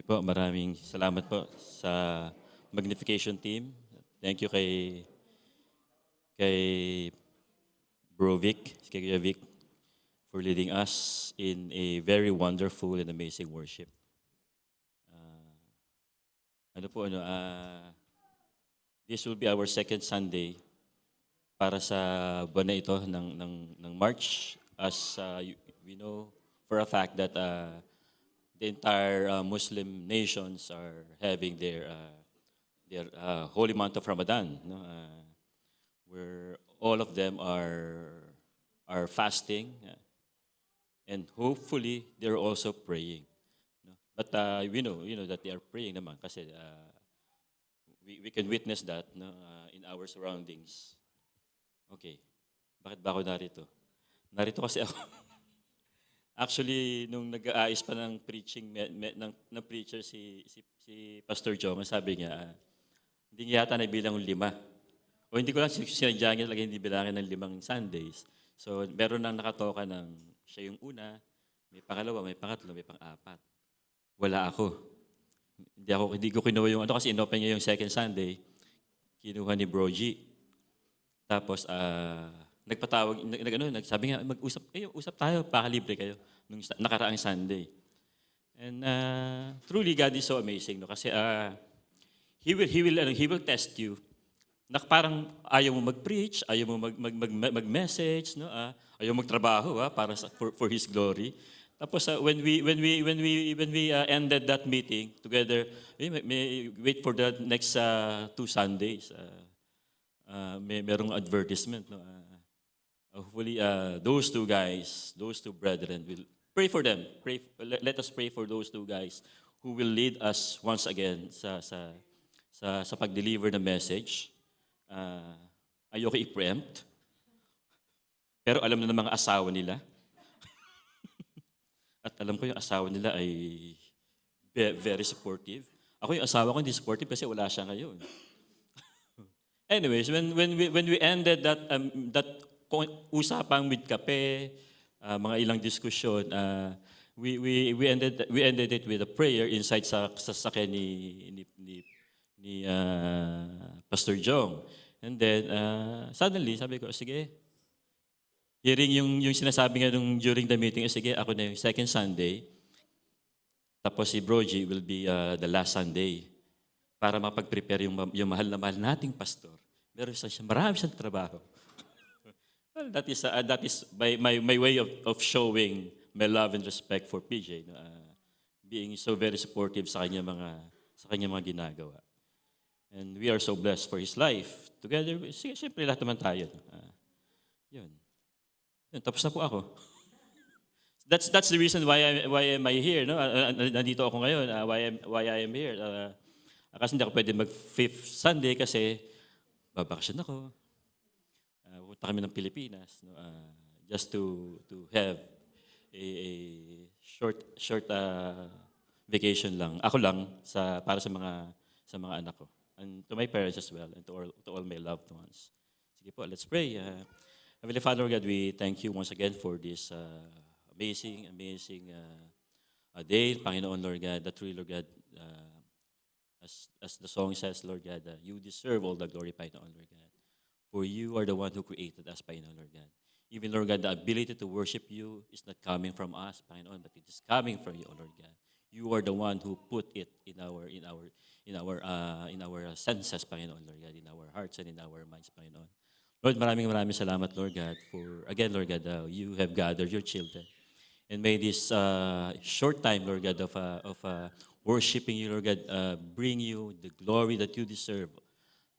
po, maraming salamat po sa Magnification team. Thank you kay Bro Vic, kay Kuya Vic, for leading us in a very wonderful and amazing worship. Ano po, this will be our second Sunday para sa buwan na ito ng March. As we know for a fact that the entire Muslim nations are having their holy month of Ramadan, no? Where all of them are fasting, and hopefully they're also praying. No? But we know that they are praying naman kasi we can witness that, no, in our surroundings. Okay, bakit ba ako narito? Narito kasi ako. Actually, nung nag-aayos pa ng preaching ng preacher si Pastor Jong, sabi niya, hindi niya yata nabilang yung 5. O hindi ko lang sinadya niya talaga hindi bilangin ng 5 Sundays. So, meron nang nakatoka ng siya yung una, may pangalawa, may pangatlo, may pang-4. Wala ako. Hindi ko kinuha yung kasi inopen niya yung second Sunday, kinuha ni Bro G. Tapos, nagpatawag, nagsabi nga, usap tayo, pakalibre kayo, nung nakaraang Sunday. And truly, God is so amazing, no? Kasi He will test you. Parang ayaw mo mag-preach, ayaw mo mag-message, no? Ayaw magtrabaho, para for His glory. Tapos when we ended that meeting together, may wait for the next 2 Sundays. Merong advertisement, no? Hopefully those two guys, those two brethren, will pray for them. Let us pray for those two guys who will lead us once again sa pag-deliver ng message. Ayoko i-preempt, pero alam na ng mga asawa nila. At alam ko yung asawa nila ay very supportive. Ako yung asawa ko hindi supportive kasi wala siya ngayon. Anyways, when we ended that usapang with kape, mga ilang diskusyon, we ended it with a prayer inside sa sasakyan ni Pastor Jong. And then suddenly sabi ko, sige, hearing yung sinasabi nga during the meeting, sige, ako na yung second Sunday, tapos si Bro G will be the last Sunday para mapag-prepare yung mahal na mahal nating pastor. Marami siyang trabaho. Well, that is my way of showing my love and respect for PJ, no? Being so very supportive sa kanya mga ginagawa. And we are so blessed for his life. Together, siyempre lahat naman tayo. Yun. Tapos na po ako. That's the reason why am I here, no? Nandito ako ngayon. Why I am here. Kasi hindi ako pwede mag-5th Sunday kasi babakasyon ako. Punta kami ng Pilipinas, no? Just to have a short vacation lang. Ako lang para sa mga anak ko. And to my parents as well, and to all my loved ones. Sige po, let's pray. Heavenly Father, God, we thank you once again for this amazing day, Panginoon, Lord God, that truly, Lord God, as the song says, Lord God, you deserve all the glory, Panginoon, Lord God. For you are the one who created us, Panginoon, Lord God. Even, Lord God, the ability to worship you is not coming from us, Panginoon, but it is coming from you, Lord God. You are the one who put it in our senses, Panginoon, Lord God, in our hearts and in our minds, Panginoon. Lord, maraming salamat, Lord God, for, again, Lord God, you have gathered your children. And may this short time, Lord God, of worshiping you, Lord God, bring you the glory that you deserve,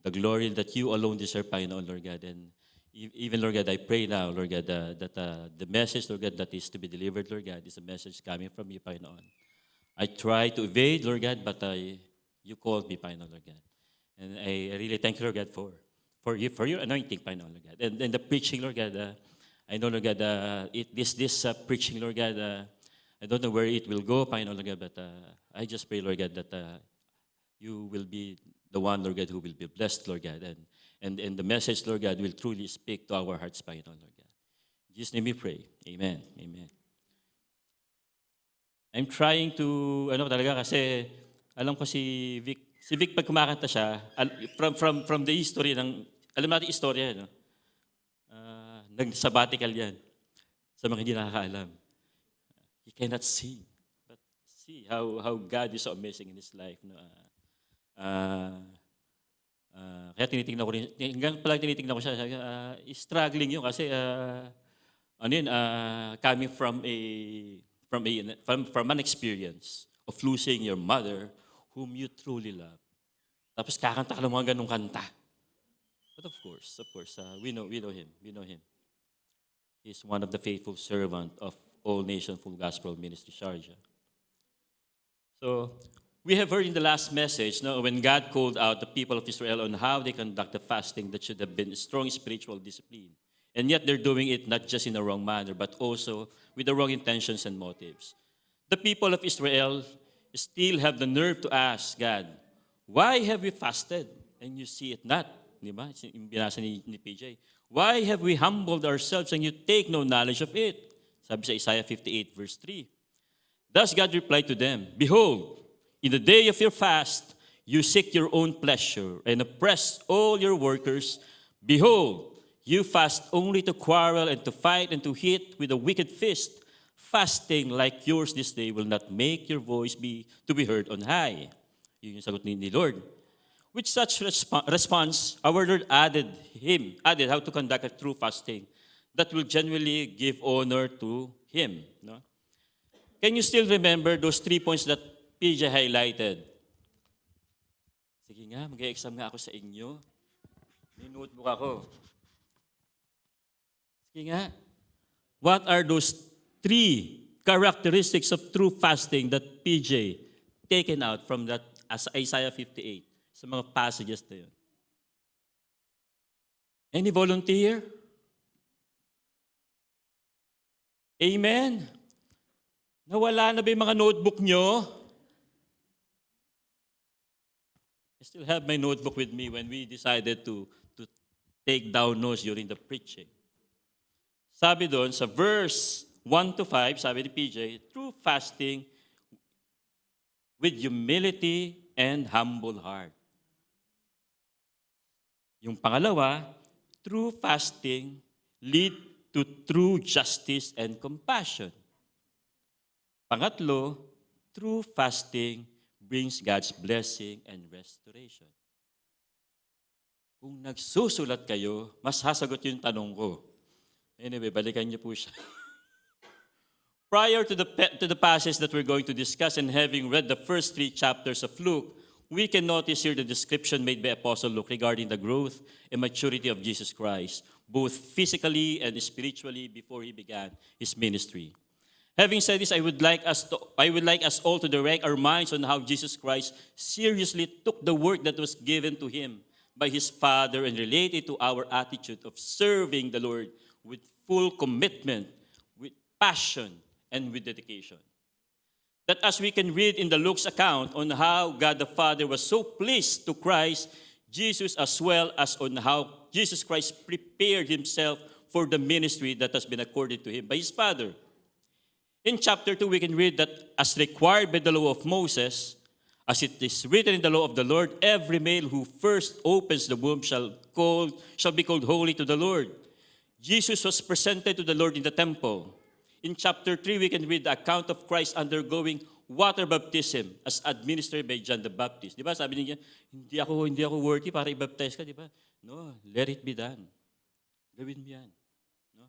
the glory that you alone deserve, Panginoon, Lord God. And even, Lord God, I pray now, Lord God, that the message, Lord God, that is to be delivered, Lord God, is a message coming from you, Panginoon. I try to evade, Lord God, but you called me, Panginoon, Lord God. And I really thank you, Lord God, for your anointing, Panginoon, Lord God. And the preaching, Lord God, I know, Lord God, this preaching, Lord God, I don't know where it will go, Panginoon, Lord God, but I just pray, Lord God, that you will be the one, Lord God, who will be blessed, Lord God. And the message, Lord God, will truly speak to our hearts, Panginoon, Lord God. In Jesus' name we pray. Amen. Amen. I'm trying to, talaga kasi, alam ko si Vic pag kumakanta siya, from the history alam natin istorya, no? Nag-sabbatical yan, sa mga hindi nakakaalam. He cannot sing, but see how God is so amazing in his life, no? Kaya tinitingnan ko rin, hanggang pala tinitingnan ko siya, struggling yun kasi, coming from an experience of losing your mother whom you truly love. Tapos kakanta ka ng mga ganong kanta. But of course, we know him. We know him. He's one of the faithful servant of All Nation Full Gospel Ministry Sharjah. So, we have heard in the last message, no, when God called out the people of Israel on how they conduct the fasting that should have been a strong spiritual discipline. And yet they're doing it not just in the wrong manner, but also with the wrong intentions and motives. The people of Israel still have the nerve to ask God, why have we fasted? And you see it not. Di ba? Yung binasa ni PJ. Why have we humbled ourselves and you take no knowledge of it? Sabi sa Isaiah 58 verse 3. Thus God replied to them, behold, in the day of your fast, you seek your own pleasure and oppress all your workers. Behold, you fast only to quarrel and to fight and to hit with a wicked fist. Fasting like yours this day will not make your voice to be heard on high. Yun yung sagot ni Lord. With such response, our Lord added how to conduct a true fasting that will genuinely give honor to Him. No? Can you still remember those 3 points that PJ highlighted? Sige nga, mag-exam nga ako sa inyo. May notebook ako. Sige nga. What are those 3 characteristics of true fasting that PJ taken out from that Isaiah 58? Sa mga passages na yun. Any volunteer? Amen? Nawala na ba yung mga notebook nyo? I still have my notebook with me when we decided to take down notes during the preaching. Sabi doon, sa verse 1 to 5, sabi ni PJ, true fasting with humility and humble heart. Yung pangalawa, true fasting lead to true justice and compassion. Pangatlo, true fasting brings God's blessing and restoration. Kung nagsusulat kayo, mas hasagot yung tanong ko. Anyway, balikan niyo po siya. Prior to the passage that we're going to discuss and having read the first 3 chapters of Luke, we can notice here the description made by Apostle Luke regarding the growth and maturity of Jesus Christ, both physically and spiritually before he began his ministry. Having said this, I would like us all to direct our minds on how Jesus Christ seriously took the work that was given to him by his Father and related to our attitude of serving the Lord with full commitment, with passion, and with dedication. That as we can read in the Luke's account on how God the Father was so pleased to Christ Jesus, as well as on how Jesus Christ prepared himself for the ministry that has been accorded to him by his Father. In chapter 2, we can read that as required by the law of Moses, as it is written in the law of the Lord, every male who first opens the womb shall be called holy to the Lord. Jesus was presented to the Lord in the temple. In chapter 3, we can read the account of Christ undergoing water baptism as administered by John the Baptist. Di ba? Sabi niya, hindi ako worthy para i-baptize ka, di ba? No, let it be done. Gawin mo yan. No?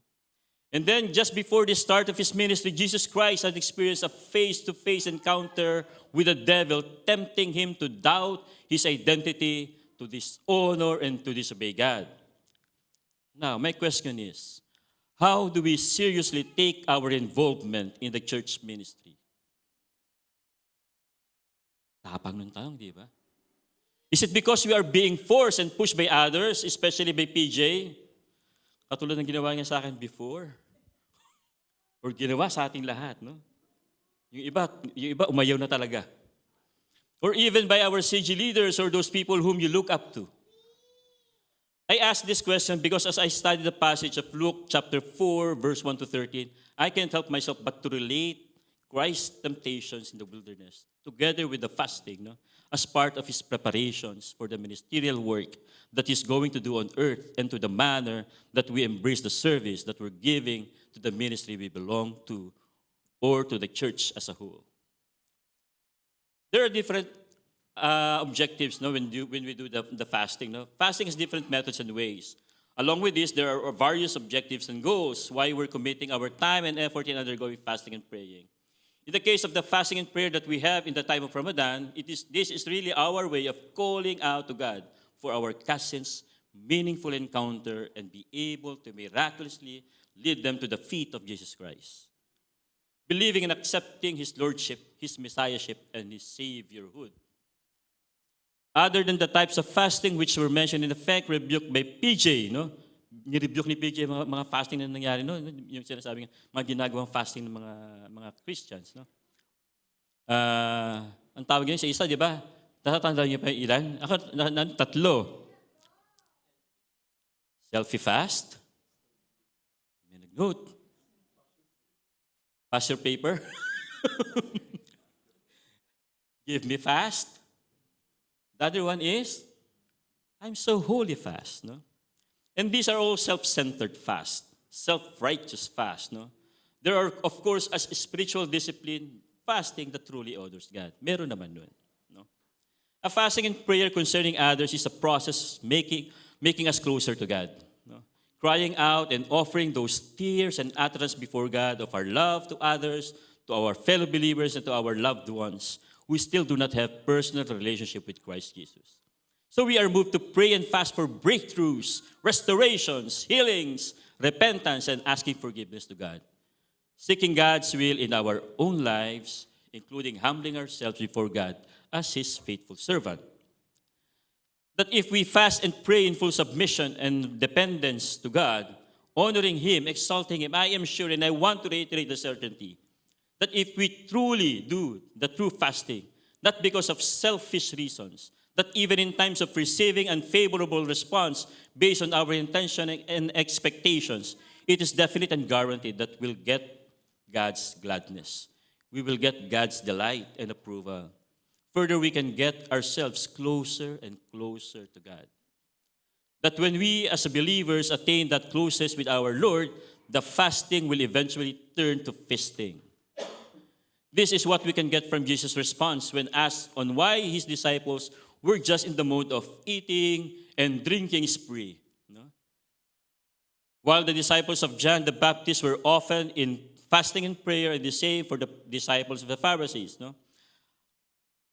And then, just before the start of his ministry, Jesus Christ had experienced a face-to-face encounter with the devil, tempting him to doubt his identity, to dishonor, and to disobey God. Now, my question is, how do we seriously take our involvement in the church ministry? Tapang ng tanong, di ba? Is it because we are being forced and pushed by others, especially by PJ? Katulad ng ginawa niya sa akin before. Or ginawa sa ating lahat, no? Yung iba umayaw na talaga. Or even by our CG leaders or those people whom you look up to. I ask this question because as I study the passage of Luke chapter 4, verse 1 to 13, I can't help myself but to relate Christ's temptations in the wilderness, together with the fasting, no, as part of his preparations for the ministerial work that he's going to do on earth, and to the manner that we embrace the service that we're giving to the ministry we belong to, or to the church as a whole. There are different objectives, no, when we do the fasting. No? Fasting has different methods and ways. Along with this, there are various objectives and goals why we're committing our time and effort in undergoing fasting and praying. In the case of the fasting and prayer that we have in the time of Ramadan, this is really our way of calling out to God for our cousins' meaningful encounter and be able to miraculously lead them to the feet of Jesus Christ. Believing and accepting His Lordship, His Messiahship, and His Saviorhood. Other than the types of fasting which were mentioned in effect, rebuked by PJ, no? Ni-rebuke ni PJ mga fasting na nangyari, no? Yung sinasabi mga ginagawang fasting ng mga Christians, no? Ang tawag niya sa isa, di ba? Tatanda niyo pa yung ilan? Ako, tatlo. Selfie fast. May nag-note. Pass your paper. Give me fast. The other one is, I'm so holy fast. No? And these are all self-centered fast, self-righteous fast. No? There are, of course, as spiritual discipline, fasting that truly honors God. Meron naman nun. No? A fasting and prayer concerning others is a process making us closer to God. No? Crying out and offering those tears and utterance before God of our love to others, to our fellow believers, and to our loved ones. We still do not have personal relationship with Christ Jesus. So we are moved to pray and fast for breakthroughs, restorations, healings, repentance, and asking forgiveness to God. Seeking God's will in our own lives, including humbling ourselves before God as His faithful servant. That if we fast and pray in full submission and dependence to God, honoring Him, exalting Him, I am sure, and I want to reiterate the certainty, that if we truly do the true fasting, not because of selfish reasons, that even in times of receiving unfavorable response based on our intention and expectations, it is definite and guaranteed that we'll get God's gladness. We will get God's delight and approval. Further, we can get ourselves closer and closer to God. That when we as believers attain that closeness with our Lord, the fasting will eventually turn to feasting. This is what we can get from Jesus' response when asked on why His disciples were just in the mode of eating and drinking spree. No? While the disciples of John the Baptist were often in fasting and prayer, and the same for the disciples of the Pharisees. No?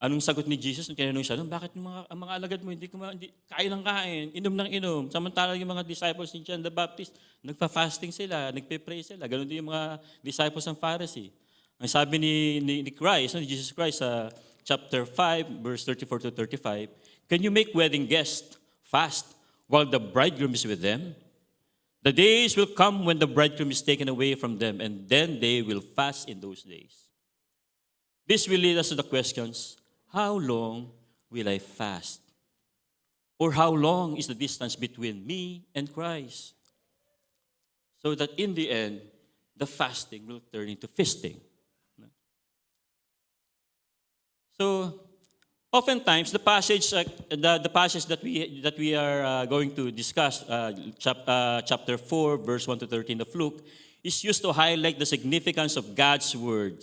Anong sagot ni Jesus nung tinanong siya, bakit ang mga alagad mo hindi kain ng kain, inom ng inom, samantala yung mga disciples ni John the Baptist, nagpa-fasting sila, nagpe-pray sila, ganun din yung mga disciples ng Pharisee. Ang sabi ni Christ, ni Jesus Christ sa chapter 5, verse 34 to 35, can you make wedding guests fast while the bridegroom is with them? The days will come when the bridegroom is taken away from them, and then they will fast in those days. This will lead us to the questions, how long will I fast? Or how long is the distance between me and Christ? So that in the end, the fasting will turn into feasting. So, oftentimes the passage that we are going to discuss, chapter 4, verse 1 to 13 of Luke, is used to highlight the significance of God's word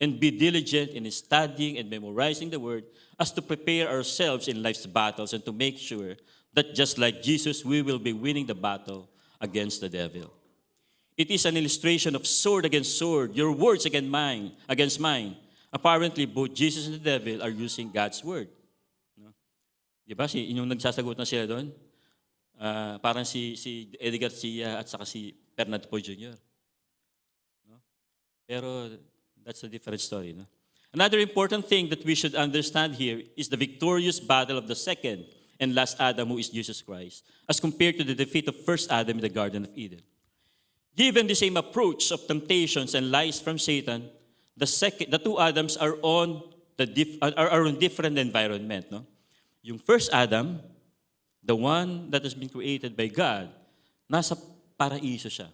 and be diligent in studying and memorizing the word as to prepare ourselves in life's battles and to make sure that just like Jesus, we will be winning the battle against the devil. It is an illustration of sword against sword, your words against mine. Apparently, both Jesus and the devil are using God's word. No? Di ba? Yung nagsasagot na sila doon, parang si Eddie Garcia at saka si Fernando Poe Jr. No? Pero that's a different story. No? Another important thing that we should understand here is the victorious battle of the second and last Adam, who is Jesus Christ, as compared to the defeat of first Adam in the Garden of Eden. Given the same approach of temptations and lies from Satan, the two Adams are on different environment. No? Yung first Adam, the one that has been created by God, nasa paraiso siya.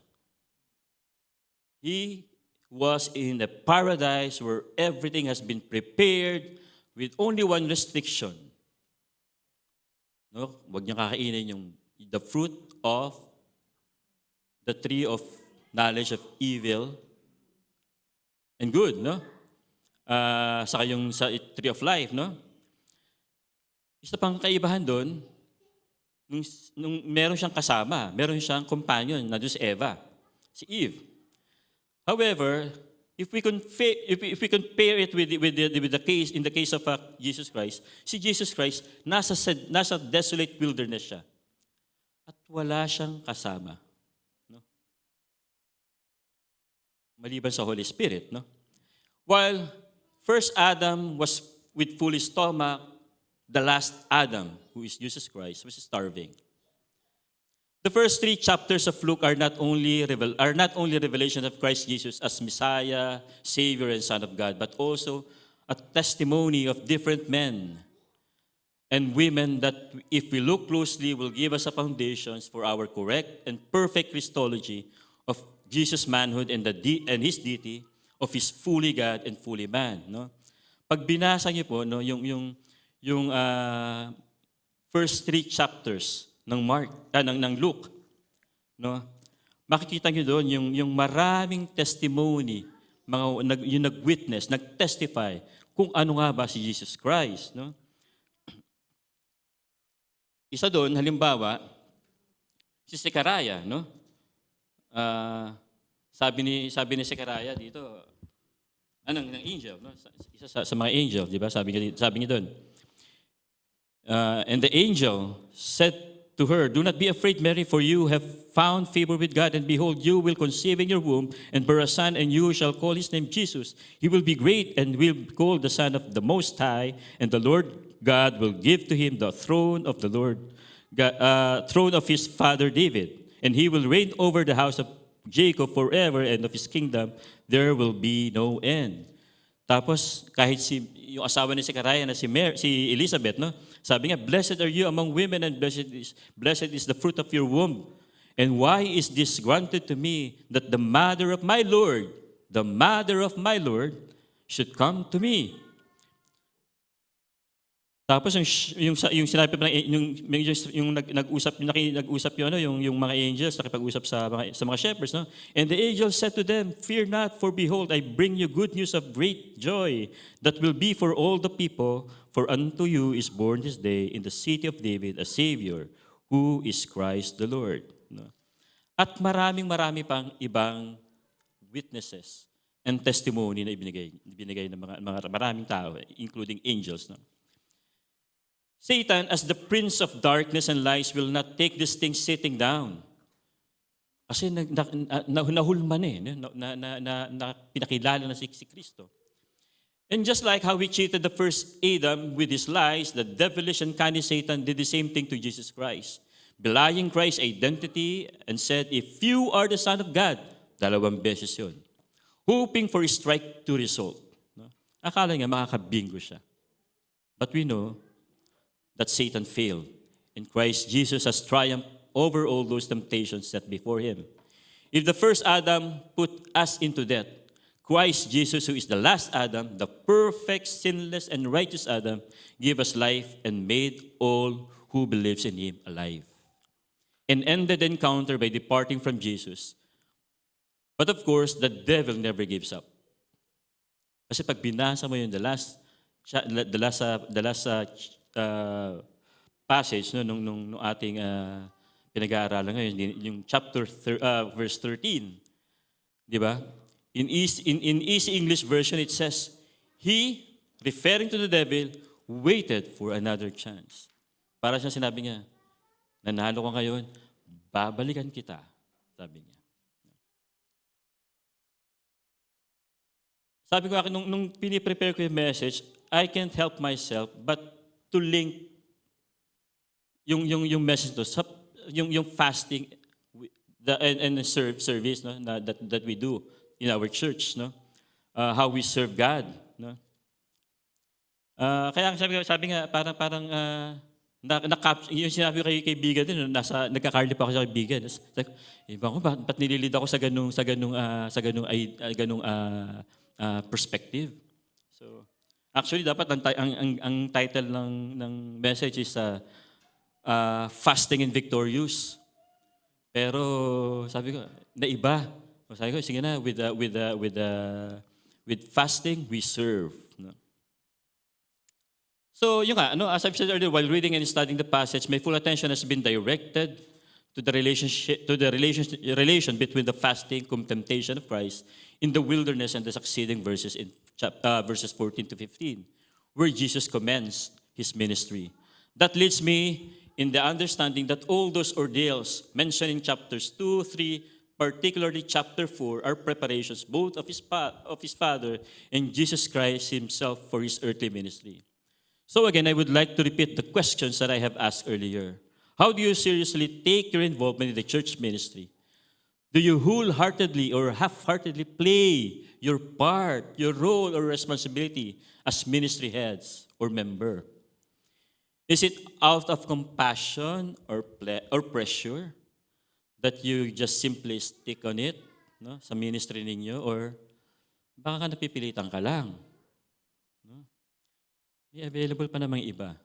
He was in a paradise where everything has been prepared with only one restriction. No? Huwag niya kakainin yung the fruit of the tree of knowledge of evil and good, no? Saka yung sa tree of life, no? Isa pang kaibahan doon, nung meron siyang kasama, meron siyang companion na doon si Eva, si Eve. However, if we compare it with the case in the case of Jesus Christ, si Jesus Christ nasa desolate wilderness siya at wala siyang kasama, no? Maliban sa Holy Spirit, no? While first Adam was with full stomach, the last Adam, who is Jesus Christ, was starving. The first 3 chapters of Luke are not only revelation of Christ Jesus as Messiah, Savior, and Son of God, but also a testimony of different men and women that, if we look closely, will give us a foundations for our correct and perfect Christology of Jesus' manhood and His deity, of His fully God and fully man. No? Pag binasa niyo po, no, yung first 3 chapters ng ng Luke, no? Makikita niyo doon yung maraming testimony, yung nag-witness, nag-testify kung ano nga ba si Jesus Christ, no? Isa doon, halimbawa, si Zechariah, no? Sabi ni Zechariah dito, ng angel, no? Isa sa mga angel, di ba? Sabi niya doon. And the angel said to her, "Do not be afraid, Mary, for you have found favor with God, and behold, you will conceive in your womb and bear a son, and you shall call his name Jesus. He will be great and will be called the Son of the Most High, and the Lord God will give to him the throne of throne of his father David, and he will reign over the house of Jacob forever, and of his kingdom there will be no end." Tapos kahit yung asawa ni Zechariah na si Elizabeth, no? Sabi niya, "Blessed are you among women, and blessed is the fruit of your womb. And why is this granted to me, that the mother of my Lord, should come to me?" Tapos yung sinabi pa yung nag-usap yung mga angels, nakipag-usap sa mga shepherds, no? And the angel said to them, "Fear not, for behold, I bring you good news of great joy that will be for all the people, for unto you is born this day in the city of David a Savior, who is Christ the Lord." No? At marami pang ibang witnesses and testimony na ibinigay ng mga maraming tao, including angels, no? Satan, as the prince of darkness and lies, will not take this thing sitting down. Kasi nahulman pinakilala na si Kristo. And just like how he cheated the first Adam with his lies, the devilish and cunning Satan did the same thing to Jesus Christ, belying Christ's identity and said, "If you are the Son of God," 2 beses yun, hoping for a strike to result. No? Akala niya makakabingo siya. But we know that Satan failed, and Christ Jesus has triumphed over all those temptations set before him. If the first Adam put us into death, Christ Jesus, who is the last Adam, the perfect, sinless, and righteous Adam, gave us life and made all who believes in him alive. And ended the encounter by departing from Jesus. But of course, the devil never gives up. Kasi pag binasa mo yung the last passage nung ating pinag-aaralan ngayon, yung verse 13, di ba? In easy English version, it says, "He," referring to the devil, "waited for another chance." Para siya sinabi niya, "Nanalo ka ngayon, babalikan kita," sabi niya. Sabi ko, nung piniprepare ko yung message, I can't help myself but to link yung message to yung fasting and service, no, that we do in our church, no, how we serve God, no. Kaya sabi nga parang yung sinabi ko kay kaibigan din, nagka-carly pa ako sa kaibigan. Tapos, iba ko, ba't nililid ako sa ganung perspective? So, actually, dapat ang title ng message is Fasting and Victorious. Pero sabi ko, naiba. Sabi ko, sige na, with fasting, we serve. No? So, yun nga, as I've said earlier, while reading and studying the passage, my full attention has been directed to the relation between the fasting cum temptation of Christ in the wilderness and the succeeding verses in verses 14 to 15, where Jesus commenced his ministry. That leads me in the understanding that all those ordeals mentioned in chapters 2, 3, particularly chapter 4, are preparations both of his Father and Jesus Christ himself for his earthly ministry. So again, I would like to repeat the questions that I have asked earlier. How do you seriously take your involvement in the church ministry? Do you wholeheartedly or half-heartedly play your part, your role or responsibility as ministry heads or member? Is it out of compassion or pressure that you just simply stick on it, no, sa ministry ninyo, or baka napipilitan ka lang? No? May available pa namang iba.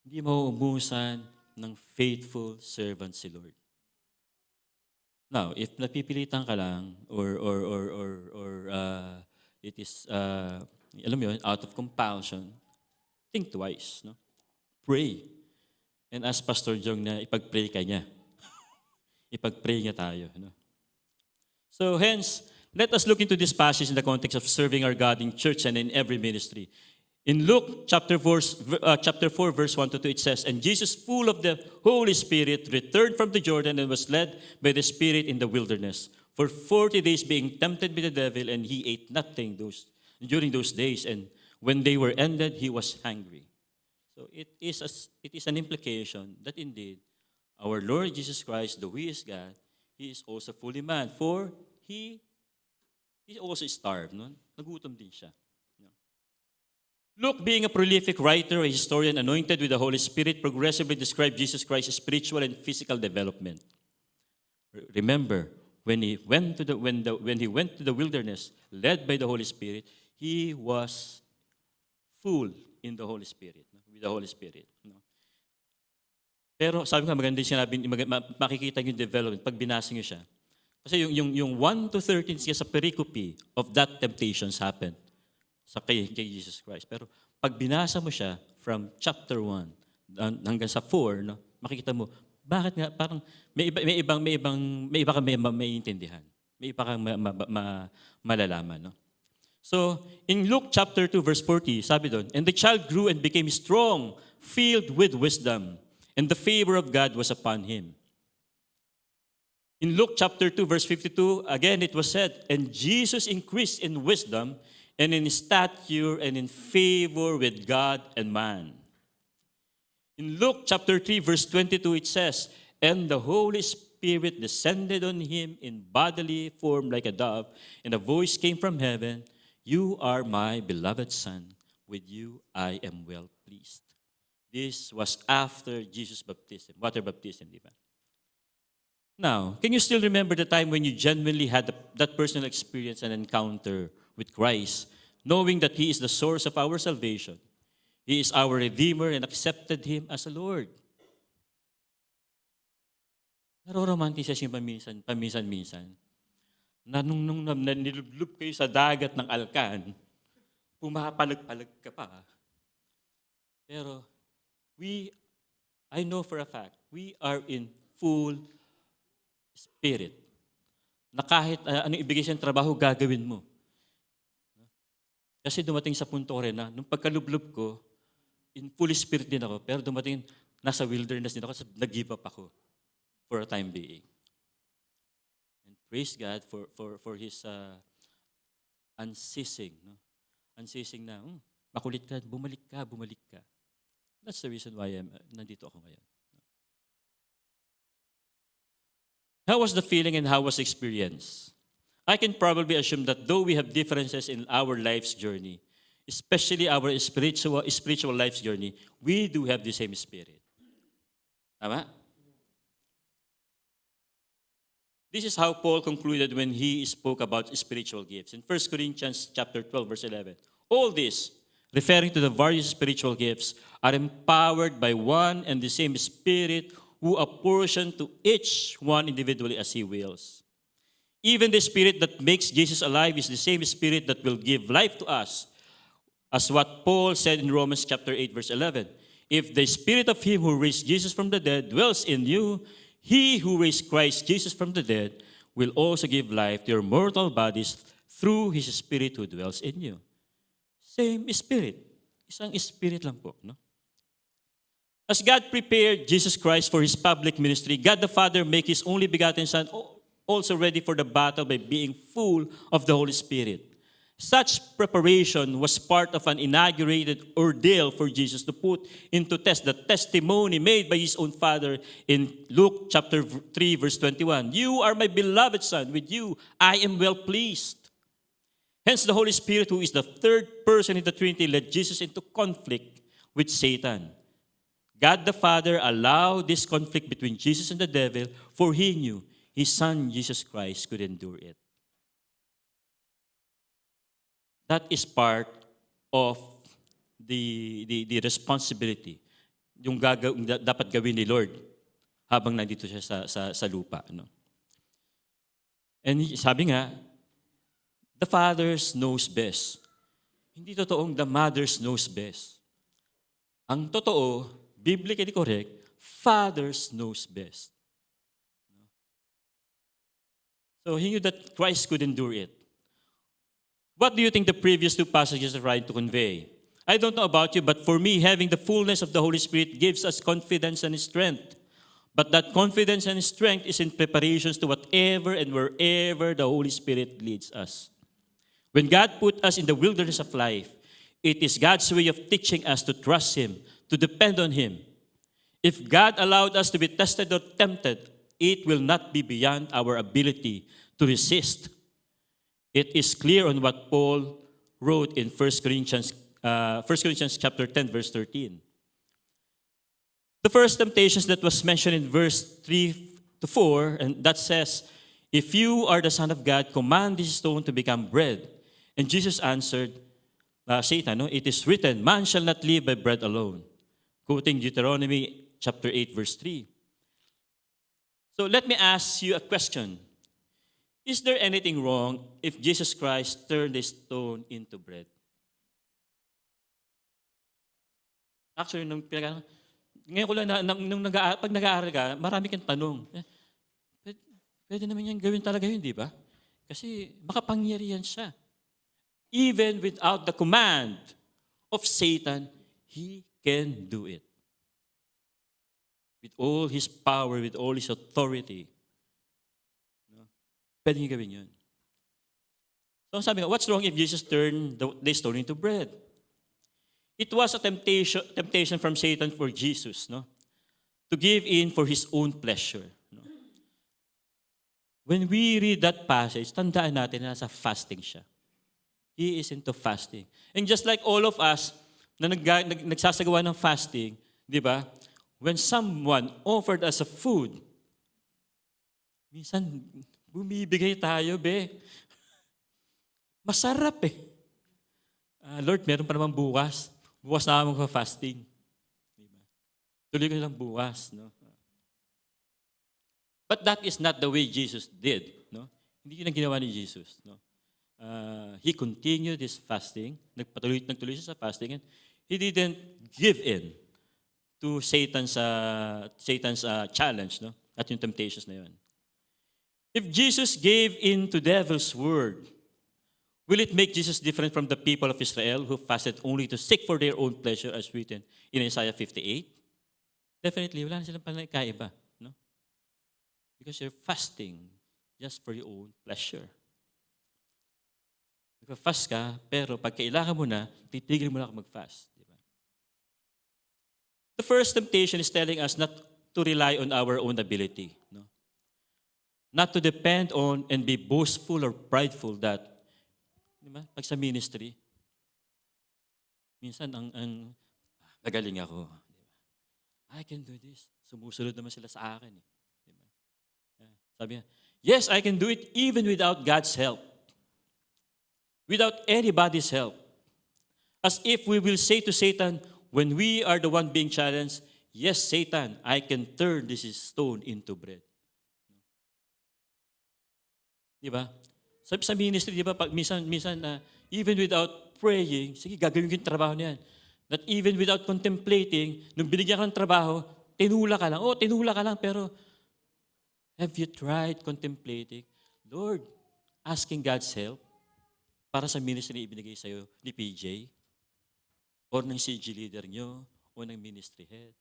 Hindi mauubusan ng faithful servant si Lord. Now, if napipilitan ka lang or it is alam mo yun, out of compulsion, think twice, no? Pray. And ask Pastor Jong na ipag-pray ka niya. Ipag-pray niya tayo. No? So hence, let us look into this passage in the context of serving our God in church and in every ministry. In Luke chapter 4, verse 1 to 2, it says, "And Jesus, full of the Holy Spirit, returned from the Jordan and was led by the Spirit in the wilderness, for 40 days being tempted by the devil, and he ate nothing during those days. And when they were ended, he was hungry." So it is an implication that indeed our Lord Jesus Christ, though he is God, he is also fully man. For he also starved. No? Nagutom din siya. No? Luke, being a prolific writer, a historian anointed with the Holy Spirit, progressively described Jesus Christ's spiritual and physical development. Remember, when he went to the wilderness, led by the Holy Spirit, he was full in the Holy Spirit. With the Holy Spirit. No? Pero sabi ko, maganda yung sinabi, makikita yung development pag binasa nyo siya. Kasi yung 1 to 13 siya sa pericope of that temptations happened kay Jesus Christ. Pero pag binasa mo siya from chapter 1 hanggang sa 4, no, makikita mo, bakit nga parang may iba kang maiintindihan. May iba kang malalaman. No? So, in Luke chapter 2, verse 40, sabi doon, "And the child grew and became strong, filled with wisdom, and the favor of God was upon him." In Luke chapter 2, verse 52, again it was said, "And Jesus increased in wisdom and in stature and in favor with God and man." In Luke chapter 3, verse 22, it says, "And the Holy Spirit descended on him in bodily form like a dove, and a voice came from heaven, 'You are my beloved Son, with you I am well pleased.'" This was after Jesus' baptism, water baptism, di ba? Now, can you still remember the time when you genuinely had that personal experience and encounter with Christ, knowing that He is the source of our salvation? He is our Redeemer and accepted Him as a Lord. Naroromantisa siya paminsan-minsan. Na nung nilublob kayo sa dagat ng Alcan, pumapalag-palag ka pa. Pero I know for a fact, we are in full spirit. Na kahit anong ibigay siyang trabaho, gagawin mo. Kasi dumating sa punto ko rin na, nung pagkalublob ko, in full spirit din ako, pero dumating, nasa wilderness din ako, nag-give up ako for a time being. Praise God for His unceasing, no? Unceasing na, makulit ka, bumalik ka. That's the reason why nandito ako ngayon. How was the feeling and how was the experience? I can probably assume that though we have differences in our life's journey, especially our spiritual life's journey, we do have the same Spirit. Tama? This is how Paul concluded when he spoke about spiritual gifts. In 1 Corinthians chapter 12, verse 11, all this, referring to the various spiritual gifts, are empowered by one and the same Spirit who apportion to each one individually as he wills. Even the Spirit that makes Jesus alive is the same Spirit that will give life to us, as what Paul said in Romans chapter 8, verse 11. If the Spirit of him who raised Jesus from the dead dwells in you, he who raised Christ Jesus from the dead will also give life to your mortal bodies through his Spirit who dwells in you. Same Spirit. Isang Spirit lang po. No? As God prepared Jesus Christ for his public ministry, God the Father made his only begotten Son also ready for the battle by being full of the Holy Spirit. Such preparation was part of an inaugurated ordeal for Jesus to put into test the testimony made by his own Father in Luke chapter 3, verse 21. You are my beloved Son, with you I am well pleased. Hence the Holy Spirit, who is the third person in the Trinity, led Jesus into conflict with Satan. God the Father allowed this conflict between Jesus and the devil, for he knew his Son, Jesus Christ, could endure it. That is part of the responsibility, yung dapat gawin ni Lord habang nandito siya sa lupa. No? And sabi nga, the fathers knows best. Hindi totoong the mothers knows best. Ang totoo, biblically correct, fathers knows best. So he knew that Christ could endure it. What do you think the previous two passages are trying to convey? I don't know about you, but for me, having the fullness of the Holy Spirit gives us confidence and strength. But that confidence and strength is in preparations to whatever and wherever the Holy Spirit leads us. When God put us in the wilderness of life, it is God's way of teaching us to trust Him, to depend on Him. If God allowed us to be tested or tempted, it will not be beyond our ability to resist. It is clear on what Paul wrote in 1 Corinthians chapter 10, verse 13. The first temptations that was mentioned in verse 3 to 4, and that says, if you are the Son of God, command this stone to become bread. And Jesus answered Satan, it is written, man shall not live by bread alone. Quoting Deuteronomy chapter 8, verse 3. So let me ask you a question. Is there anything wrong if Jesus Christ turned the stone into bread? Actually, ngayon ko lang, pag nag-aaral ka, marami kang tanong. Pwede naman yan gawin talaga yun, di ba? Kasi makapangyarihan siya. Even without the command of Satan, he can do it. With all his power, with all his authority. Pwede niyo gawin yun. So sabi nga, what's wrong if Jesus turned the stone into bread? It was a temptation from Satan for Jesus, no? To give in for his own pleasure. No? When we read that passage, tandaan natin na nasa fasting siya. He is into fasting. And just like all of us na nagsasagawa ng fasting, di ba? When someone offered us a food, minsan, bumibigay tayo, be. Masarap eh. Lord, meron pa naman bukas. Bukas na ako magpa-fasting. Diba? Tuloy ko lang bukas. No? But that is not the way Jesus did. No? Hindi yun ang ginawa ni Jesus. No? He continued his fasting. Nagtuloy siya sa fasting. And he didn't give in to Satan's challenge. No? At yung temptations na yun. If Jesus gave in to devil's word, will it make Jesus different from the people of Israel who fasted only to seek for their own pleasure as written in Isaiah 58? Definitely, wala na silang panagkaiba. No? Because you're fasting just for your own pleasure. Nagpa-fast ka, pero pag kailangan mo na, titigil mo na ako mag-fast. Diba? The first temptation is telling us not to rely on our own ability. No? Not to depend on and be boastful or prideful that, di ba? Pag sa ministry, Minsan, magaling ako. Di ba? I can do this. Sumusunod naman sila sa akin. Eh. Di ba? Sabi niya, yes, I can do it even without God's help. Without anybody's help. As if we will say to Satan, when we are the one being challenged, yes, Satan, I can turn this stone into bread. Di ba? Sa ministry, di ba, pag minsan even without praying, sige, gagawin ko yung trabaho niyan. That even without contemplating, nung binigyan ka ng trabaho, tinula ka lang. Oh, tinula ka lang, pero have you tried contemplating? Lord, asking God's help para sa ministry na ibinigay sa'yo ni PJ or ng CG leader nyo o ng ministry heads.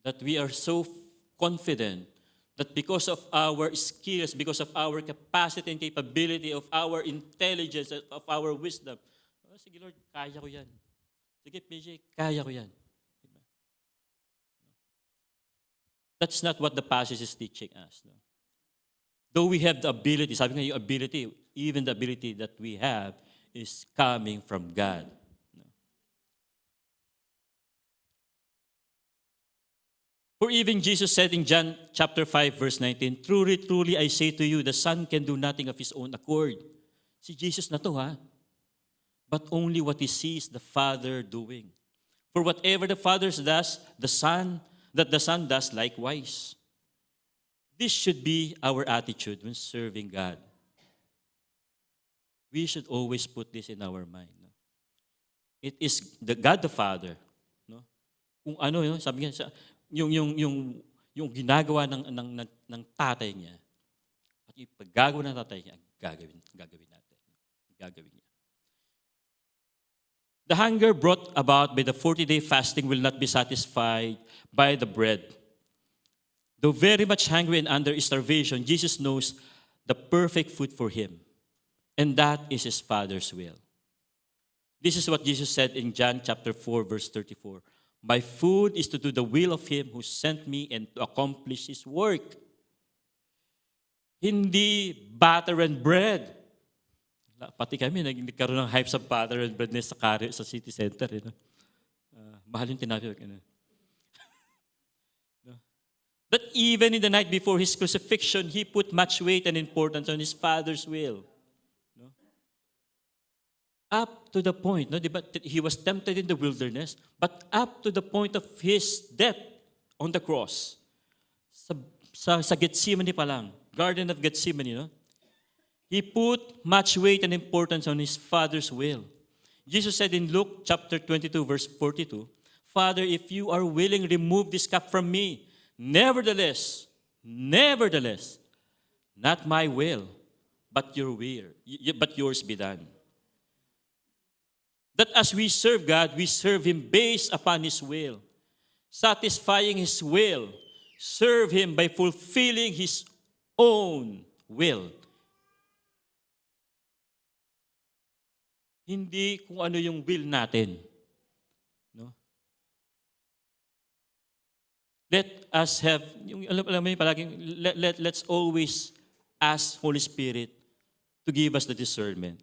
That we are so confident that because of our skills, because of our capacity and capability, of our intelligence, of our wisdom, oh, sige Lord, kaya ko yan. Sige PJ, kaya ko yan. Diba? That's not what the passage is teaching us. No? Though we have the ability, sabi nga yung ability, even the ability that we have is coming from God. For even Jesus said in John chapter 5, verse 19, truly, truly, I say to you, the Son can do nothing of His own accord. Si Jesus na to, ha? But only what He sees the Father doing. For whatever the Father does, the Son does likewise. This should be our attitude when serving God. We should always put this in our mind. No? It is the God the Father. No? Kung ano, no? Sabi niya, yung ginagawa ng tatay niya, at yung paggagawa ng tatay niya, gagawin natin. Gagawin niya. The hunger brought about by the 40-day fasting will not be satisfied by the bread. Though very much hungry and under starvation, Jesus knows the perfect food for him, and that is His Father's will. This is what Jesus said in John chapter 4, verse 34. My food is to do the will of Him who sent me and to accomplish His work. Hindi butter and bread. Pati kami, nagkaroon ng hype sa butter and bread sa city center. Eh, no? Mahal yung tinapay. No? That even in the night before His crucifixion, He put much weight and importance on His Father's will. Up to the point, no, diba, He was tempted in the wilderness, but up to the point of His death on the cross. Sa Gethsemane pa lang, Garden of Gethsemane, no? He put much weight and importance on His Father's will. Jesus said in Luke chapter 22, verse 42, Father, if you are willing, remove this cup from me. Nevertheless, not my will, but your will, but yours be done. That as we serve God, we serve Him based upon His will, satisfying His will, serve Him by fulfilling His own will. Hindi kung ano yung will natin. No? Let us have, alam mo yung palaging, let's always ask Holy Spirit to give us the discernment.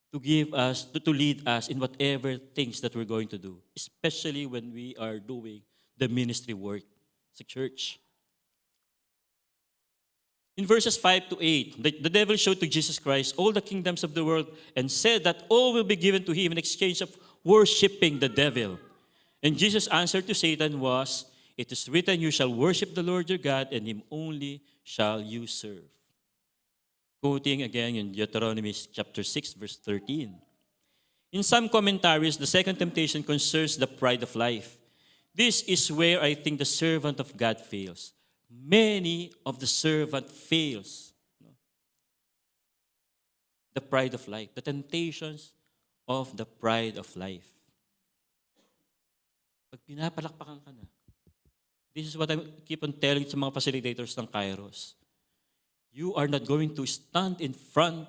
To give us, to lead us in whatever things that we're going to do, especially when we are doing the ministry work sa church. In verses 5 to 8, the devil showed to Jesus Christ all the kingdoms of the world and said that all will be given to Him in exchange of worshiping the devil. And Jesus' answer to Satan was, it is written, you shall worship the Lord your God, and Him only shall you serve. Quoting again in Deuteronomy chapter 6, verse 13. In some commentaries, the second temptation concerns the pride of life. This is where I think the servant of God fails. Many of the servant fails. The pride of life, the temptations of the pride of life. Pag pinapalakpakan ka na, this is what I keep on telling sa mga facilitators ng Kairos. You are not going to stand in front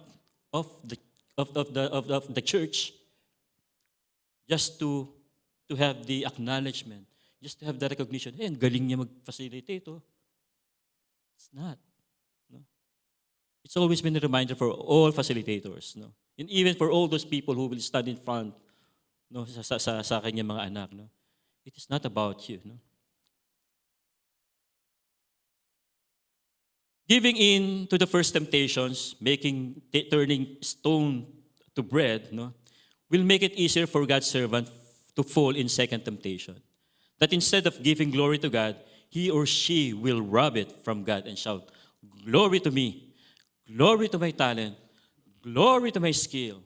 of the church just to have the acknowledgement, just to have the recognition. Hey, ang galing niya mag-facilitate. Oh. It's not. No? It's always been a reminder for all facilitators. No? And even for all those people who will stand in front, no, sa kanyang mga anak, no? It is not about you, no? Giving in to the first temptations, turning stone to bread, no, will make it easier for God's servant to fall in second temptation. That instead of giving glory to God, he or she will rob it from God and shout, "Glory to me, glory to my talent, glory to my skill.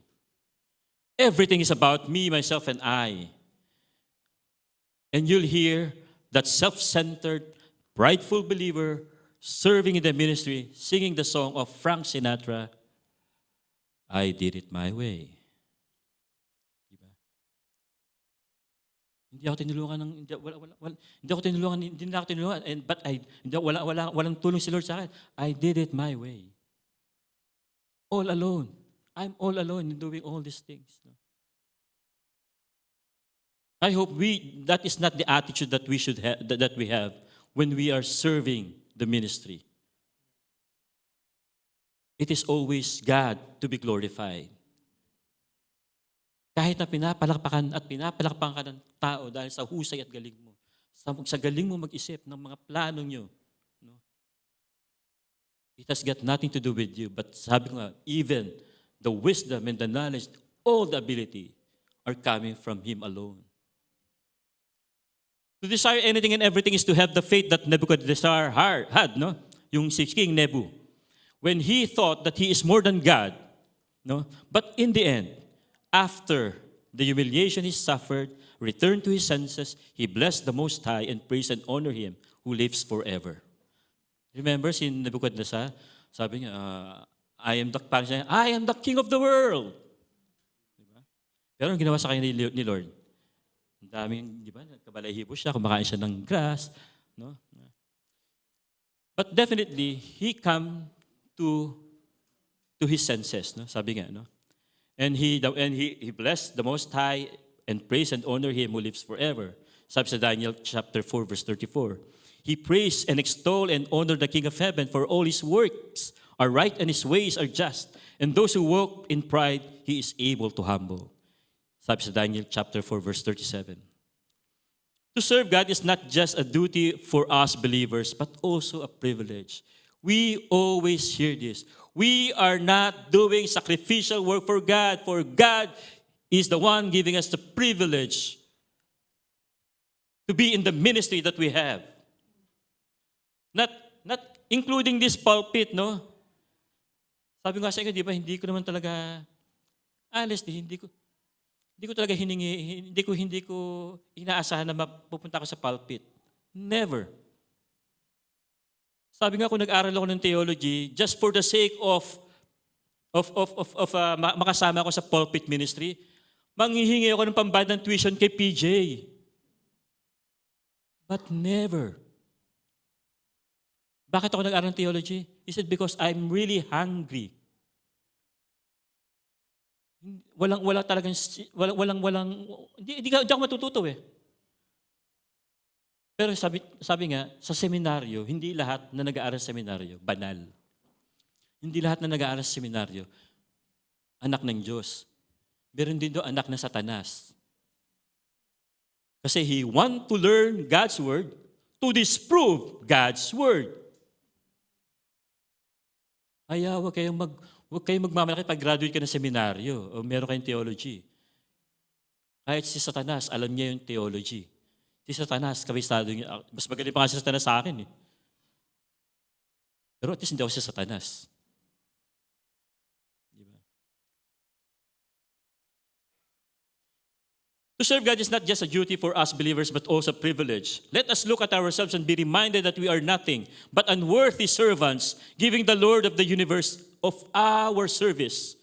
Everything is about me, myself, and I." And you'll hear that self-centered, prideful believer serving in the ministry, singing the song of Frank Sinatra, "I did it my way." Diba? Hindi ako tinulungan ng hindi ako tinulungan, hindi na ako tinulungan, walang tulong si Lord sa akin. I did it my way. All alone. I'm all alone in doing all these things. I hope that is not the attitude that we should have, that we have when we are serving the ministry. It is always God to be glorified. Kahit na pinapalakpakan ka ng tao dahil sa husay at galing mo, sa galing mo mag-isip ng mga plano nyo, no? It has got nothing to do with you. But sabi ko nga, even the wisdom and the knowledge, all the ability are coming from Him alone. To desire anything and everything is to have the faith that Nebuchadnezzar had, no? Yung si King Nebu. When he thought that he is more than God, no? But in the end, after the humiliation he suffered, returned to his senses, he blessed the Most High and praised and honored Him who lives forever. Remember si Nebuchadnezzar? Sabi niya, I am the king of the world. Diba? Pero ang ginawa sa kanya ni Lord, ang daming, di ba, kabalahibo siya, kumakain siya ng grass, no? But definitely, he come to his senses, no? Sabi nga, no? And he blessed the Most High and praised and honored Him who lives forever. Sabi sa Daniel chapter 4, verse 34. He praised and extolled and honored the King of Heaven, for all His works are right and His ways are just. And those who walk in pride, He is able to humble. Sabi sa Daniel chapter 4, verse 37. To serve God is not just a duty for us believers, but also a privilege. We always hear this. We are not doing sacrificial work for God is the one giving us the privilege to be in the ministry that we have. Not including this pulpit, no? Sabi nga sa inyo, di ba, hindi ko naman talaga, honestly, hindi ko talaga hindi ko inaasahan na mapupunta ako sa pulpit. Never. Sabi nga, kung nag-aral ako ng theology, just for the sake of makasama ako sa pulpit ministry, manghihingi ako ng pambayad ng tuition kay PJ. But never. Bakit ako nag-aral ng theology? Is it because I'm really hungry? Hindi ako matututo eh. Pero sabi nga, sa seminaryo, hindi lahat na nag-aaral sa seminaryo, banal. Hindi lahat na nag-aaral sa seminaryo, anak ng Diyos. Meron din doon anak ng Satanas. Kasi he want to learn God's Word to disprove God's Word. Kaya huwag kayong magmamalaki pag graduate ka ng seminaryo o meron kayong theology. Kahit si Satanas, alam niya yung theology. Si Satanas, kabisado niya. Mas magaling pa nga si Satanas sa akin eh. Pero at least hindi ako si Satanas. Diba? To serve God is not just a duty for us believers, but also a privilege. Let us look at ourselves and be reminded that we are nothing but unworthy servants, giving the Lord of the universe of our service.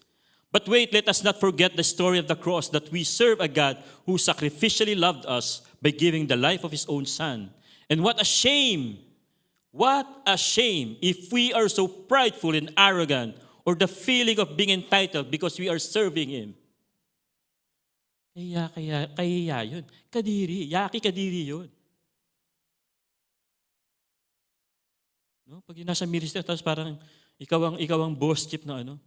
But wait, let us not forget the story of the cross, that we serve a God who sacrificially loved us by giving the life of His own Son. And what a shame if we are so prideful and arrogant, or the feeling of being entitled because we are serving Him. Kaya yun. Kadiri yun. No? Pag nasa ministry, tapos parang ikaw ang boss chief na ano.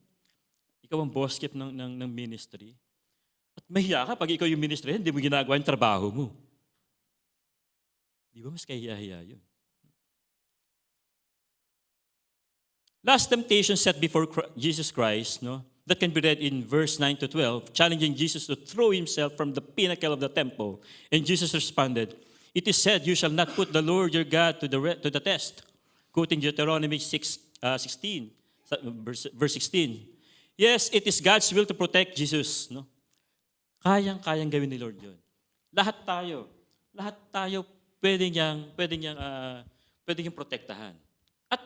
Ikaw ang boss keep ng ministry. At mahiya ka pag ikaw yung ministry, hindi mo ginagawa yung trabaho mo. Di ba mas kahiya-hiya yun? Last temptation set before Jesus Christ, no, that can be read in verse 9 to 12, challenging Jesus to throw himself from the pinnacle of the temple. And Jesus responded, "It is said, you shall not put the Lord your God to the test." Quoting Deuteronomy 16, verse 16. Yes, it is God's will to protect Jesus. No? Kayang gawin ni Lord yun. Lahat tayo pwede niyang protektahan. At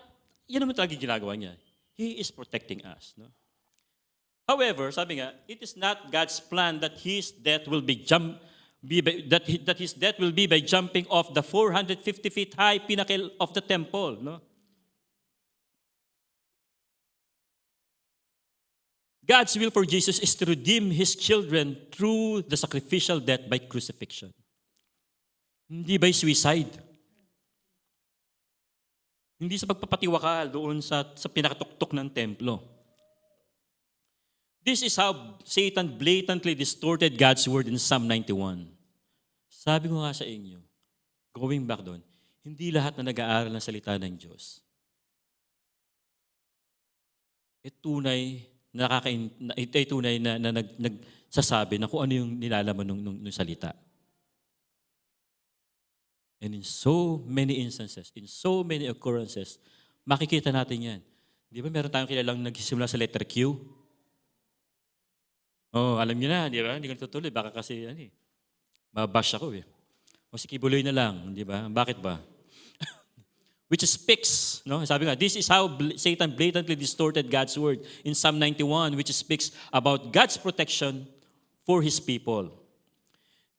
yan naman talaga ginagawa niya. He is protecting us. No? However, sabi nga, it is not God's plan that his death will be by jumping off the 450 feet high pinnacle of the temple. No? God's will for Jesus is to redeem his children through the sacrificial death by crucifixion. Hindi by suicide. Hindi sa pagpapatiwakal doon sa pinakatuktok ng templo. This is how Satan blatantly distorted God's word in Psalm 91. Sabi ko nga sa inyo, going back doon, hindi lahat na nag-aaral ng salita ng Diyos tunay na nagsasabi na kung ano yung nilalaman ng salita. And in so many instances, in so many occurrences, makikita natin yan. Di ba meron tayong kilalang nagsisimula sa letter Q? Oh, alam niyo na, di ba? Hindi ka natutuloy. Baka kasi, mabash ako eh. O si Kibuloy na lang, di ba? Bakit ba? Which speaks, no? Sabi nga, this is how Satan blatantly distorted God's word in Psalm 91, which speaks about God's protection for his people.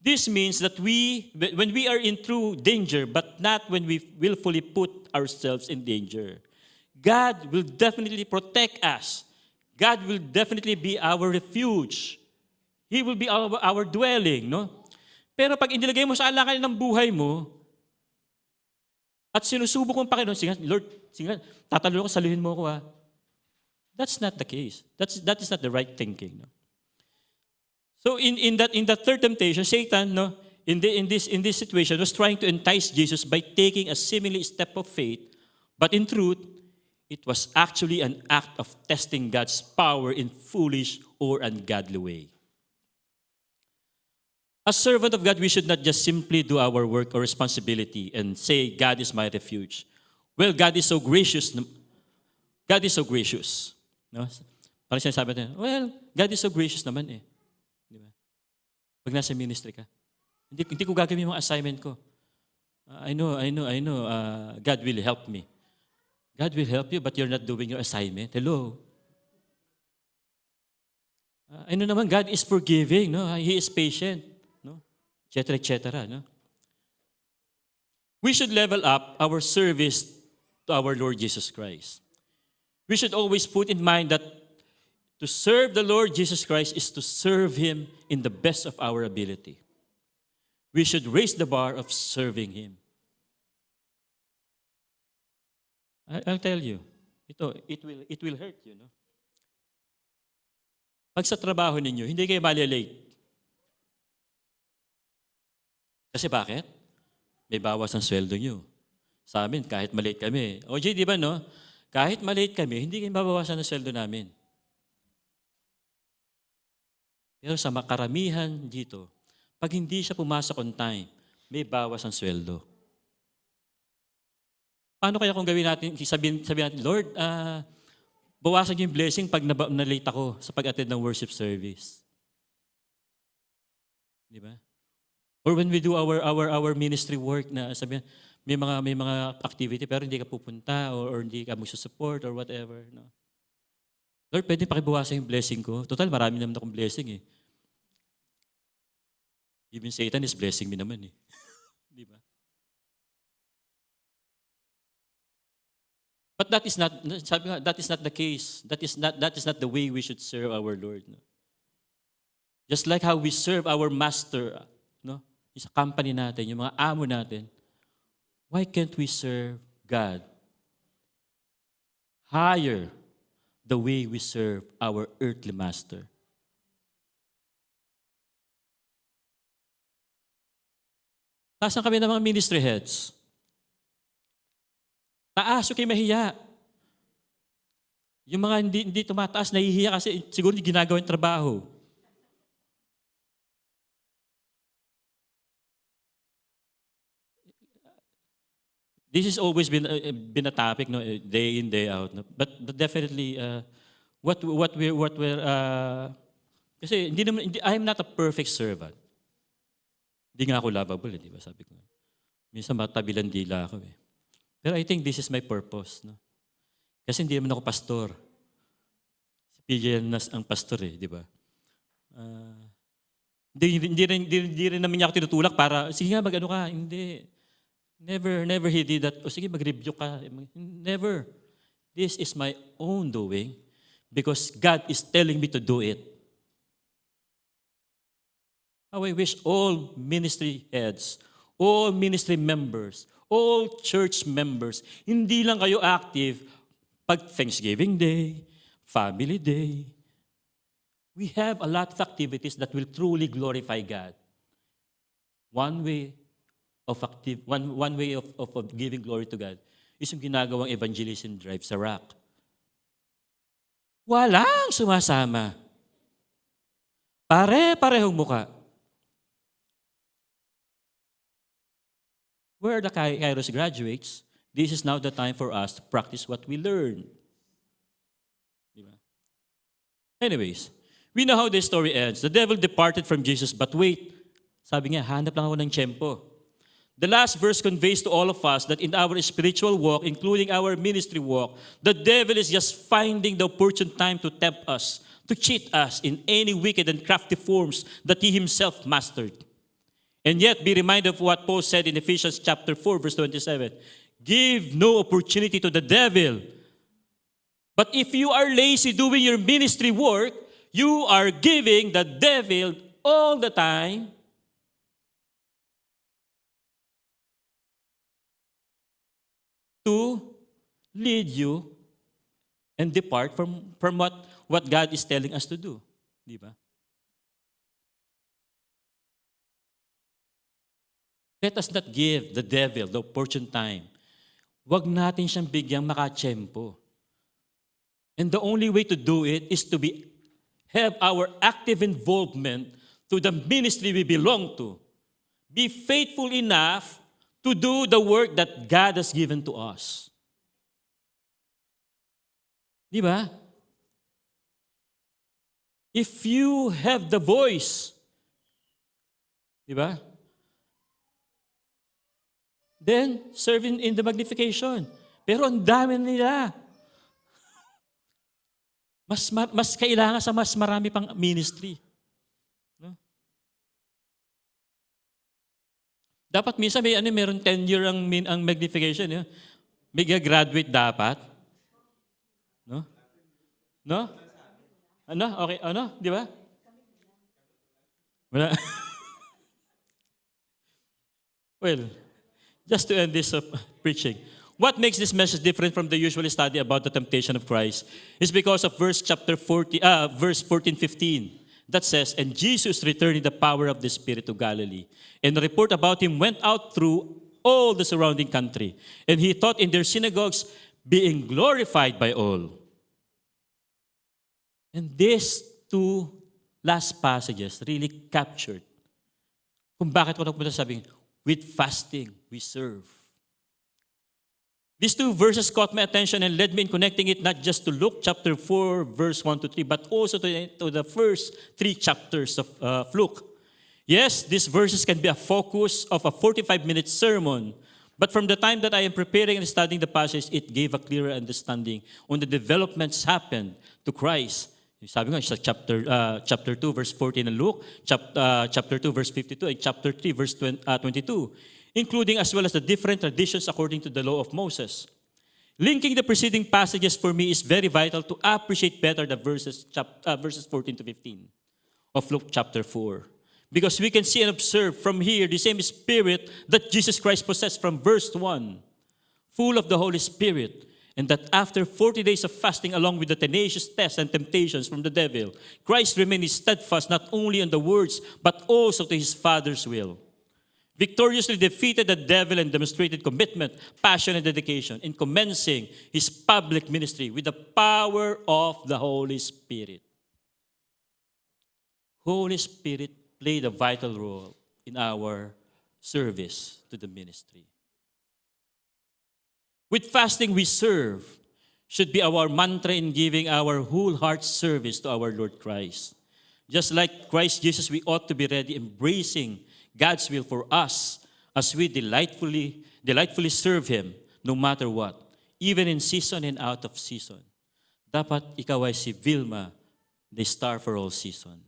This means that when we are in true danger, but not when we willfully put ourselves in danger, God will definitely protect us. God will definitely be our refuge. He will be our dwelling, no? Pero pag inilagay mo sa alakal ng buhay mo, at sinusubok mong Panginoon, Lord, tatalon ko, saluhin mo ako ha. That's not the case. That is not the right thinking. No? So in that third temptation, Satan, no, in this situation, was trying to entice Jesus by taking a seemingly step of faith, but in truth, it was actually an act of testing God's power in foolish or ungodly way. As servant of God, we should not just simply do our work or responsibility and say, God is my refuge. Well, God is so gracious. God is so gracious. No? Parang sinasabi natin, well, God is so gracious naman eh. Di ba? Pag nasa ministry ka, hindi ko gagawin yung assignment ko. I know. God will help me. God will help you, but you're not doing your assignment. Hello? I know naman, God is forgiving. No? He is patient. Etc. No? We should level up our service to our Lord Jesus Christ. We should always put in mind that to serve the Lord Jesus Christ is to serve Him in the best of our ability. We should raise the bar of serving Him. I'll tell you, it will hurt you. No? Pag sa trabaho ninyo, hindi kayo malilate. Kasi bakit? May bawas ang sweldo nyo. Sa amin, kahit malate kami. OJ, di ba no? Kahit malate kami, hindi kayo mabawasan ang sweldo namin. Pero sa makaramihan dito, pag hindi siya pumasok on time, may bawas ang sweldo. Paano kaya kung gawin natin, sabihin natin, Lord, bawasan niyo yung blessing pag na-late ako sa pag-attend ng worship service. Di ba? Or when we do our ministry work na sabihin, may mga activity pero hindi ka pupunta or hindi ka magsusupport or whatever. No? Lord, pwede pakibawasan yung blessing ko. Total, marami naman akong blessing eh. Even Satan is blessing me naman eh. Di ba? But that is not the case. That is not the way we should serve our Lord. No? Just like how we serve our master, no? Sa company natin, yung mga amo natin, why can't we serve God higher the way we serve our earthly master. Taas kami ng mga ministry heads. Taas, yung kayo mahiya. Yung mga hindi tumataas, nahihiya kasi siguro hindi ginagawa yung trabaho. This has always been a topic, no, day in, day out. No? But definitely, what we're kasi I am not a perfect servant. Hindi nga ako lovable, di ba? Sabi ko. Minsan matabilan dila ako eh. Pero I think this is my purpose, no? Kasi hindi naman ako pastor. Si PJ ang pastor eh, di ba? Hindi rin namin niya ako tinutulak para, sige nga, mag-ano ka. Hindi. Never he did that. O sige, mag-review ka. Never. This is my own doing because God is telling me to do it. How I wish all ministry heads, all ministry members, all church members, hindi lang kayo active pag Thanksgiving Day, Family Day. We have a lot of activities that will truly glorify God. One way of giving glory to God is yung ginagawang evangelism drive sa RAC. Walang sumasama. Pare-parehong muka. Where are the Kairos graduates? This is now the time for us to practice what we learn. Diba? Anyways, we know how this story ends. The devil departed from Jesus, but wait. Sabi niya, hanap lang ako ng tiyempo. The last verse conveys to all of us that in our spiritual walk, including our ministry walk, the devil is just finding the opportune time to tempt us, to cheat us in any wicked and crafty forms that he himself mastered. And yet, be reminded of what Paul said in Ephesians chapter 4, verse 27. Give no opportunity to the devil. But if you are lazy doing your ministry work, you are giving the devil all the time to lead you and depart from what God is telling us to do. Di ba? Let us not give the devil the opportune time. Huwag natin siyang bigyang makatsyempo. And the only way to do it is to have our active involvement to the ministry we belong to. Be faithful enough to do the work that God has given to us. Di ba? If you have the voice, di ba? Then, serve in the magnification. Pero ang dami nila. Mas kailangan sa mas marami pang ministry. No? Dapat minsan meron tenure ang magnification. Eh? May graduate dapat. No? No? Ano? Okay, ano? Di ba? Wala. Well, just to end this preaching, what makes this message different from the usual study about the temptation of Christ is because of verse 14-15 that says, and Jesus returned in the power of the Spirit to Galilee, and the report about him went out through all the surrounding country, and he taught in their synagogues, being glorified by all. And these two last passages really captured kung bakit ko napunta sabing, with fasting, we serve. These two verses caught my attention and led me in connecting it not just to Luke chapter 4, verse 1-3, but also to the first 3 chapters of Luke. Yes, these verses can be a focus of a 45-minute sermon, but from the time that I am preparing and studying the passage, it gave a clearer understanding on the developments happened to Christ. Sabi nga, sa chapter 2, verse 14 in Luke, chapter 2, verse 52, and chapter 3, verse 22, including as well as the different traditions according to the law of Moses. Linking the preceding passages for me is very vital to appreciate better the verses 14 to 15 of Luke chapter 4. Because we can see and observe from here the same Spirit that Jesus Christ possessed from verse 1, full of the Holy Spirit. And that after 40 days of fasting, along with the tenacious tests and temptations from the devil, Christ remained steadfast not only on the words, but also to his Father's will. Victoriously defeated the devil and demonstrated commitment, passion, and dedication in commencing his public ministry with the power of the Holy Spirit. Holy Spirit played a vital role in our service to the ministry. With fasting we serve should be our mantra in giving our whole heart service to our Lord Christ. Just like Christ Jesus, we ought to be ready embracing God's will for us as we delightfully serve Him no matter what, even in season and out of season. Dapat ikaw ay si Vilma, the star for all season.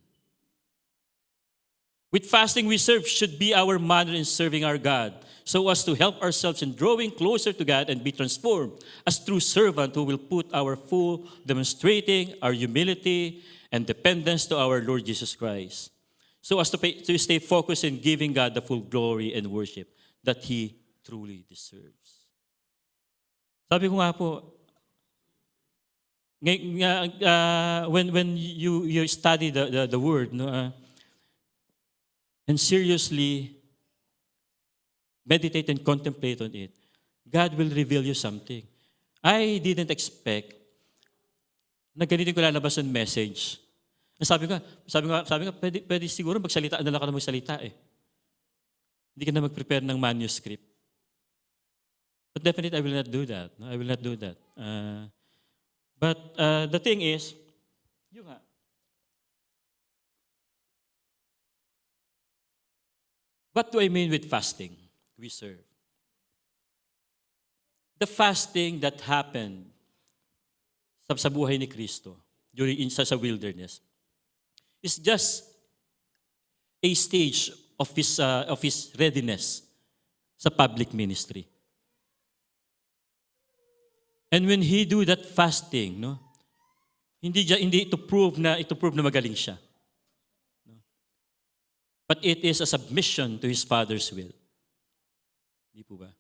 With fasting we serve should be our manner in serving our God, so as to help ourselves in drawing closer to God and be transformed as true servant who will put our full demonstrating our humility and dependence to our Lord Jesus Christ, so as to stay focused in giving God the full glory and worship that He truly deserves. Sabi ko nga po, when you study the word, no, and seriously meditate and contemplate on it, God will reveal you something. I didn't expect na ganito ko lalabas ang message. Sabi ko, pwede siguro magsalita na lang ka na magsalita eh. Hindi ka na mag-prepare ng manuscript. But definitely I will not do that. No? I will not do that. But the thing is, yun nga, what do I mean with fasting? We serve. The fasting that happened sa buhay ni Kristo during sa wilderness is just a stage of his readiness sa public ministry. And when he do that fasting, no, hindi ito prove na magaling siya. But it is a submission to his Father's will. Di po ba?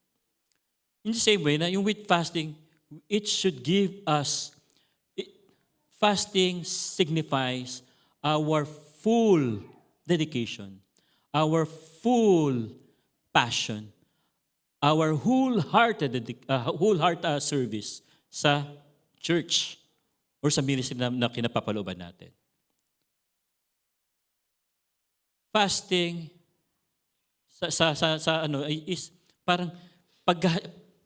In the same way, na yung with fasting, it should give us, fasting signifies our full dedication, our full passion, our wholehearted service sa church or sa ministry na kinapapalooban natin. Fasting is parang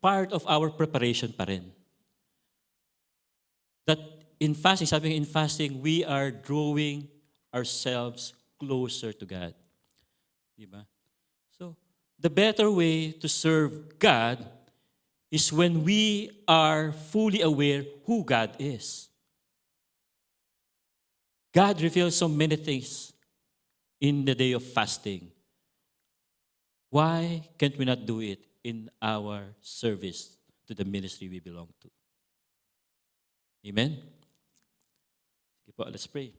part of our preparation pa rin. That in fasting, we are drawing ourselves closer to God. Diba? So, the better way to serve God is when we are fully aware who God is. God reveals so many things in the day of fasting. Why can't we not do it in our service to the ministry we belong to? Amen? Let's pray.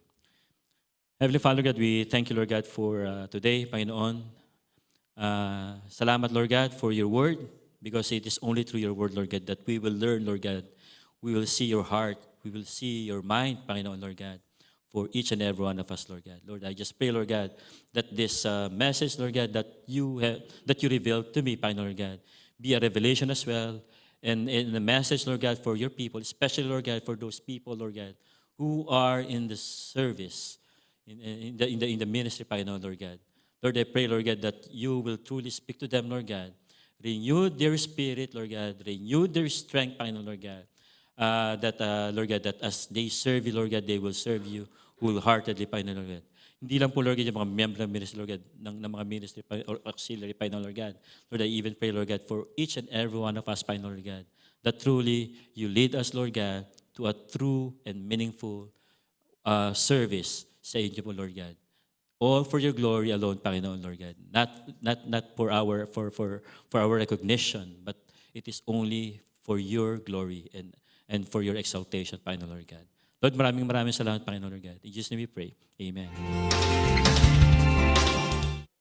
Heavenly Father God, we thank you, Lord God, for today, Panginoon. Salamat, Lord God, for your word, because it is only through your word, Lord God, that we will learn, Lord God. We will see your heart. We will see your mind, Panginoon, Lord God, for each and every one of us, Lord God. Lord, I just pray, Lord God, that this message, Lord God, that you revealed to me, Panginoon, Lord God, be a revelation as well, and a message, Lord God, for your people, especially, Lord God, for those people, Lord God, who are in the service, in the ministry, Panginoon, Lord God. Lord, I pray, Lord God, that you will truly speak to them, Lord God. Renew their spirit, Lord God. Renew their strength, Panginoon, Lord God. Lord God, that as they serve you, Lord God, they will serve you wholeheartedly, Panginoon, Lord God. Hindi lang po, Lord God, yung mga member ng ministry, Lord God, ng mga ministry or auxiliary, Panginoon, Lord God. Lord, I even pray, Lord God, for each and every one of us, Panginoon, Lord God, that truly you lead us, Lord God, to a true and meaningful service sa inyo po, Lord God. All for your glory alone, Panginoon, Lord God. Not for our recognition, but it is only for your glory and for your exaltation, Panginoon, Lord God. Lord, maraming salamat, Panginoon, Lord God. In Jesus' name we pray. Amen.